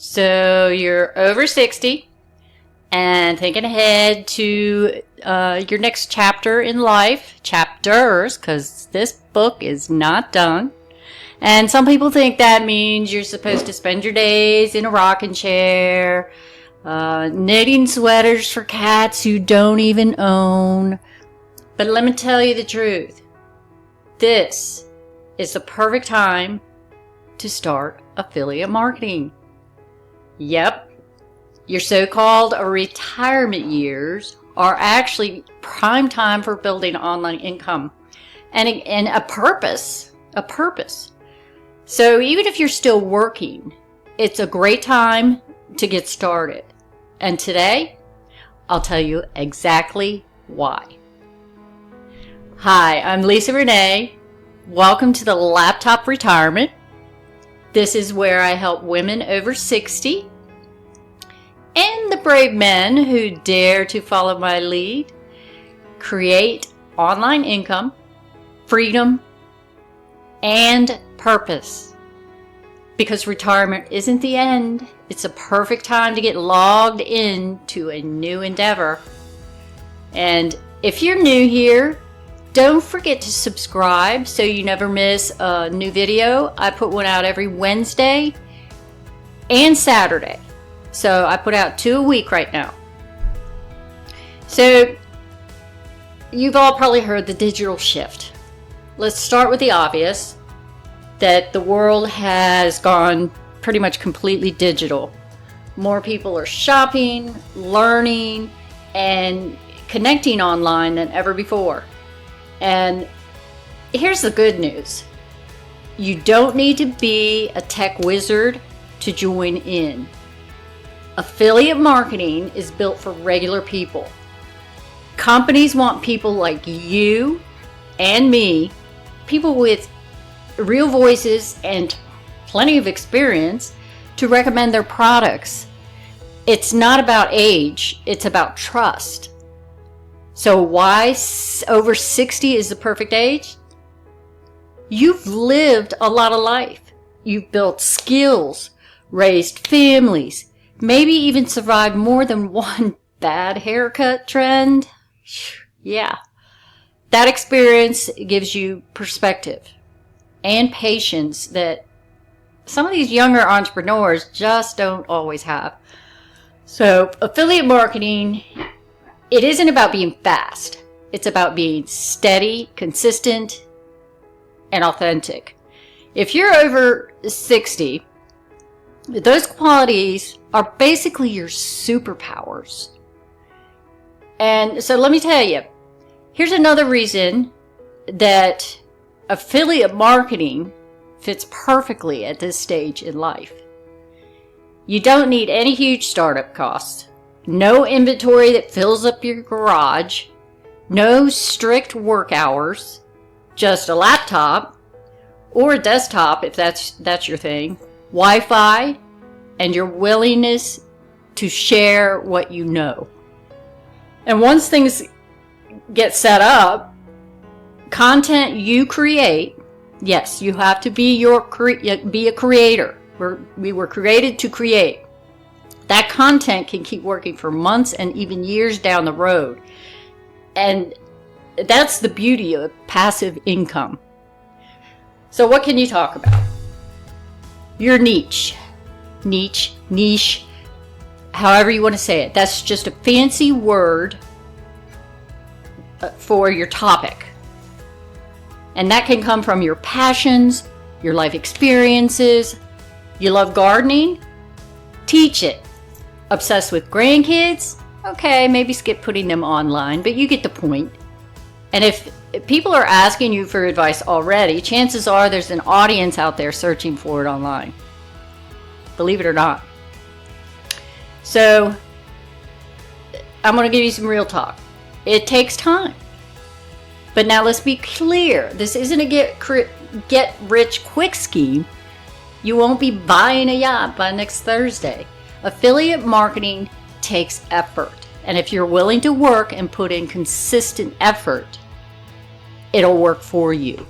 So you're over 60 and thinking ahead to your next chapter in life, chapters, because this book is not done. And some people think that means you're supposed to spend your days in a rocking chair, knitting sweaters for cats you don't even own. But let me tell you the truth. This is the perfect time to start affiliate marketing. Yep, your so-called retirement years are actually prime time for building online income and a purpose. So even if you're still working, it's a great time to get started. And today, I'll tell you exactly why. Hi, I'm Lisa Renee. Welcome to the Laptop Retirement. This is where I help women over 60 and the brave men who dare to follow my lead create online income, freedom, and purpose. Because retirement isn't the end, it's a perfect time to get logged into a new endeavor. And if you're new here, don't forget to subscribe so you never miss a new video. I put one out every Wednesday and Saturday. So I put out 2 a week right now. So you've all probably heard the digital shift. Let's start with the obvious, that the world has gone pretty much completely digital. More people are shopping, learning, and connecting online than ever before. And here's the good news. You don't need to be a tech wizard to join in. Affiliate marketing is built for regular people. Companies want people like you and me, people with real voices and plenty of experience to recommend their products. It's not about age, it's about trust. So why over 60 is the perfect age? You've lived a lot of life. You've built skills, raised families, maybe even survived more than one bad haircut trend. Yeah. That experience gives you perspective and patience that some of these younger entrepreneurs just don't always have. So affiliate marketing, it isn't about being fast. It's about being steady, consistent, and authentic. If you're over 60, those qualities are basically your superpowers. And so let me tell you, here's another reason that affiliate marketing fits perfectly at this stage in life. You don't need any huge startup costs. No inventory that fills up your garage, no strict work hours, just a laptop or a desktop if that's your thing, Wi-Fi, and your willingness to share what you know. And once things get set up, content you create, yes, you have to be a creator. We were created to create. That content can keep working for months and even years down the road. And that's the beauty of passive income. So what can you talk about? Your niche, however you want to say it. That's just a fancy word for your topic. And that can come from your passions, your life experiences. You love gardening? Teach it. Obsessed with grandkids? Okay, maybe skip putting them online, but you get the point. And if people are asking you for advice already, chances are there's an audience out there searching for it online. Believe it or not. So, I'm going to give you some real talk. It takes time. But now let's be clear. This isn't a get rich quick scheme. You won't be buying a yacht by next Thursday. Affiliate marketing takes effort. And if you're willing to work and put in consistent effort, it'll work for you.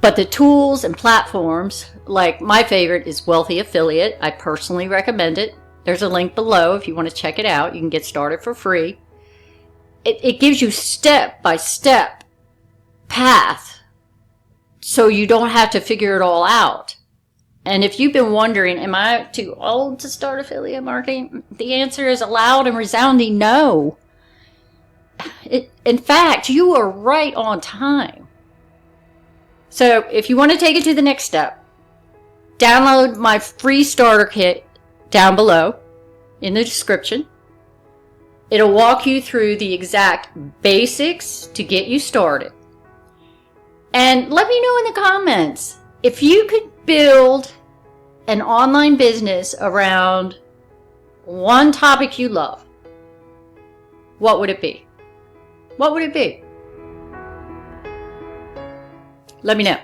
But the tools and platforms, like my favorite is Wealthy Affiliate. I personally recommend it. There's a link below if you want to check it out. You can get started for free. It gives you step-by-step path so you don't have to figure it all out. And if you've been wondering, am I too old to start affiliate marketing? The answer is a loud and resounding no. In fact, you are right on time. So if you want to take it to the next step, download my free starter kit down below in the description. It'll walk you through the exact basics to get you started. And let me know in the comments if you could build an online business around one topic you love. What would it be? What would it be? Let me know.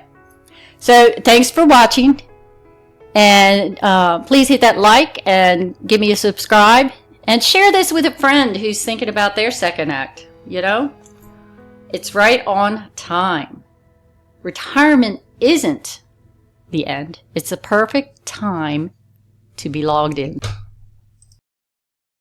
So thanks for watching, and please hit that like and give me a subscribe, and share this with a friend who's thinking about their second act. You know, it's right on time. Retirement isn't the end. It's a perfect time to be logged in.